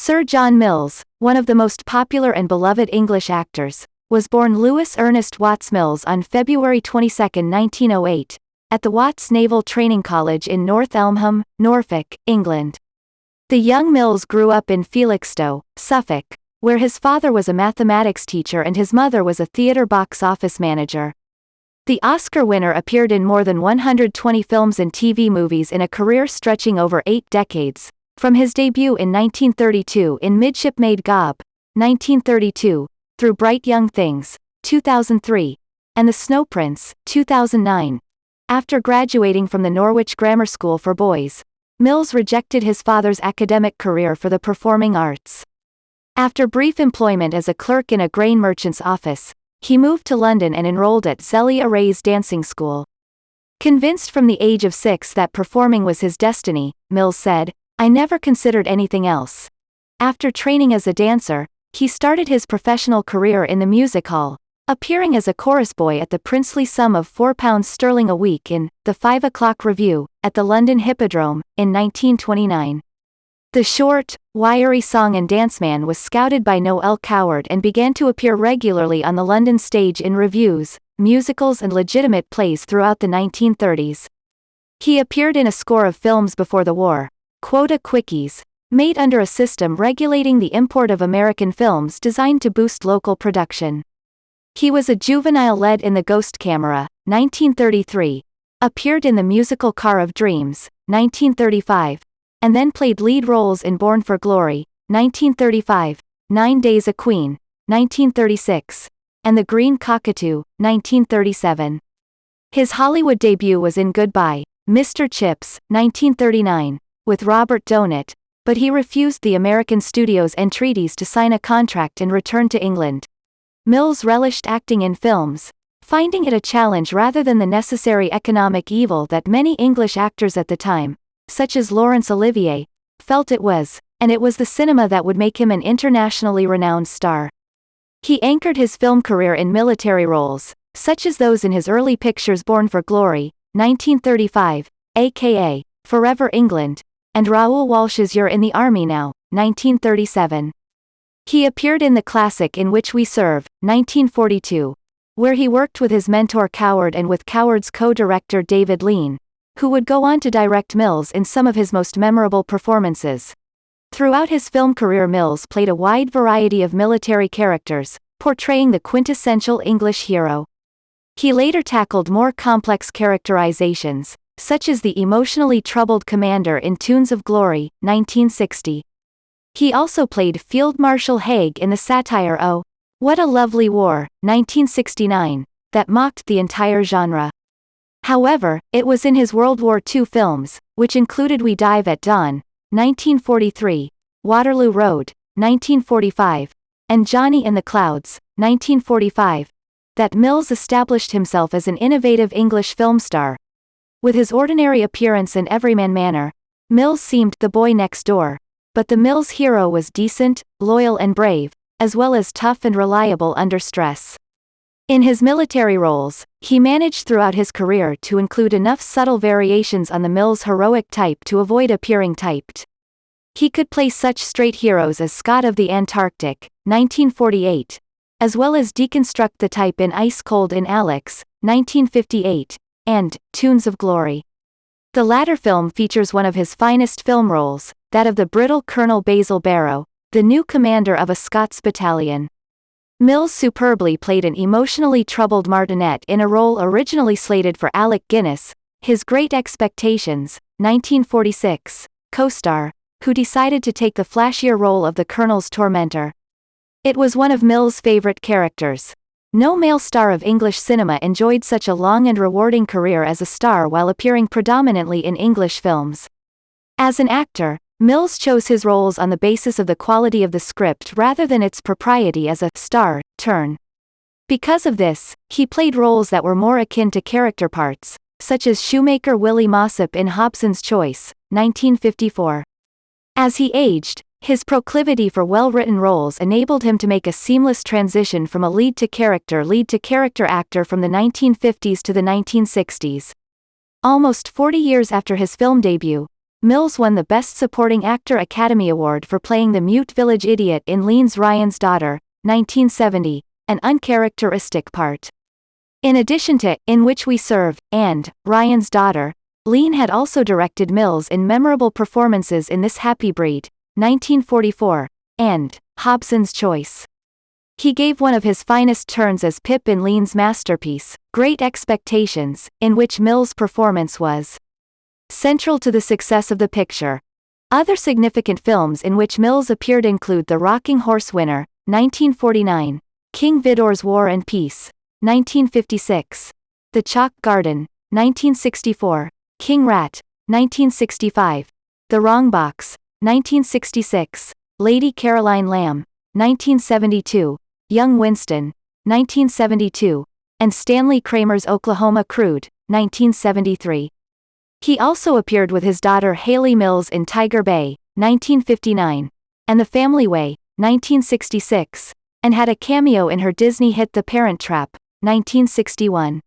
Sir John Mills, one of the most popular and beloved English actors, was born Lewis Ernest Watts Mills on February 22, 1908, at the Watts Naval Training College in North Elmham, Norfolk, England. The young Mills grew up in Felixstowe, Suffolk, where his father was a mathematics teacher and his mother was a theatre box office manager. The Oscar winner appeared in more than 120 films and TV movies in a career stretching over 8 decades, from his debut in 1932 in Midshipmaid Gob, 1932, through Bright Young Things, 2003, and The Snow Prince, 2009. After graduating from the Norwich Grammar School for Boys, Mills rejected his father's academic career for the performing arts. After brief employment as a clerk in a grain merchant's office, he moved to London and enrolled at Zelia Ray's dancing school. Convinced from the age of 6 that performing was his destiny, Mills said, "I never considered anything else." After training as a dancer, he started his professional career in the music hall, appearing as a chorus boy at the princely sum of £4 sterling a week in The 5 O'Clock Review, at the London Hippodrome, in 1929. The short, wiry song and dance man was scouted by Noel Coward and began to appear regularly on the London stage in revues, musicals and legitimate plays throughout the 1930s. He appeared in a score of films before the war, quota quickies, made under a system regulating the import of American films designed to boost local production. He was a juvenile lead in The Ghost Camera, 1933, appeared in the musical Car of Dreams, 1935, and then played lead roles in Born for Glory, 1935, 9 Days a Queen, 1936, and The Green Cockatoo, 1937. His Hollywood debut was in Goodbye, Mr. Chips, 1939, with Robert Donat, but he refused the American studio's entreaties to sign a contract and returned to England. Mills relished acting in films, finding it a challenge rather than the necessary economic evil that many English actors at the time, such as Laurence Olivier, felt it was, and it was the cinema that would make him an internationally renowned star. He anchored his film career in military roles, such as those in his early pictures Born for Glory, 1935, aka Forever England, and Raoul Walsh's You're in the Army Now, 1937. He appeared in the classic In Which We Serve, 1942, where he worked with his mentor Coward and with Coward's co-director David Lean, who would go on to direct Mills in some of his most memorable performances. Throughout his film career, Mills played a wide variety of military characters, portraying the quintessential English hero. He later tackled more complex characterizations, such as the emotionally troubled commander in Tunes of Glory, 1960. He also played Field Marshal Haig in the satire Oh, What a Lovely War, 1969, that mocked the entire genre. However, it was in his World War II films, which included We Dive at Dawn, 1943, Waterloo Road, 1945, and Johnny in the Clouds, 1945, that Mills established himself as an innovative English film star. With his ordinary appearance and everyman manner, Mills seemed the boy next door, but the Mills hero was decent, loyal and brave, as well as tough and reliable under stress. In his military roles, he managed throughout his career to include enough subtle variations on the Mills heroic type to avoid appearing typed. He could play such straight heroes as Scott of the Antarctic, 1948, as well as deconstruct the type in Ice Cold in Alex, 1958, and Tunes of Glory. The latter film features one of his finest film roles, that of the brittle Colonel Basil Barrow, the new commander of a Scots battalion. Mills superbly played an emotionally troubled martinet in a role originally slated for Alec Guinness, his Great Expectations, 1946, co-star, who decided to take the flashier role of the Colonel's tormentor. It was one of Mills' favorite characters. No male star of English cinema enjoyed such a long and rewarding career as a star while appearing predominantly in English films. As an actor, Mills chose his roles on the basis of the quality of the script rather than its propriety as a star turn. Because of this, he played roles that were more akin to character parts, such as shoemaker Willie Mossop in Hobson's Choice, 1954. As he aged, his proclivity for well-written roles enabled him to make a seamless transition from a lead-to-character actor from the 1950s to the 1960s. Almost 40 years after his film debut, Mills won the Best Supporting Actor Academy Award for playing the mute village idiot in Lean's Ryan's Daughter, 1970, an uncharacteristic part. In addition to In Which We Serve and Ryan's Daughter, Lean had also directed Mills in memorable performances in This Happy Breed, 1944, and Hobson's Choice. He gave one of his finest turns as Pip in Lean's masterpiece, Great Expectations, in which Mills' performance was central to the success of the picture. Other significant films in which Mills appeared include The Rocking Horse Winner, 1949, King Vidor's War and Peace, 1956, The Chalk Garden, 1964, King Rat, 1965, The Wrong Box, 1966, Lady Caroline Lamb, 1972, Young Winston, 1972, and Stanley Kramer's Oklahoma Crude, 1973. He also appeared with his daughter Haley Mills in Tiger Bay, 1959, and The Family Way, 1966, and had a cameo in her Disney hit The Parent Trap, 1961.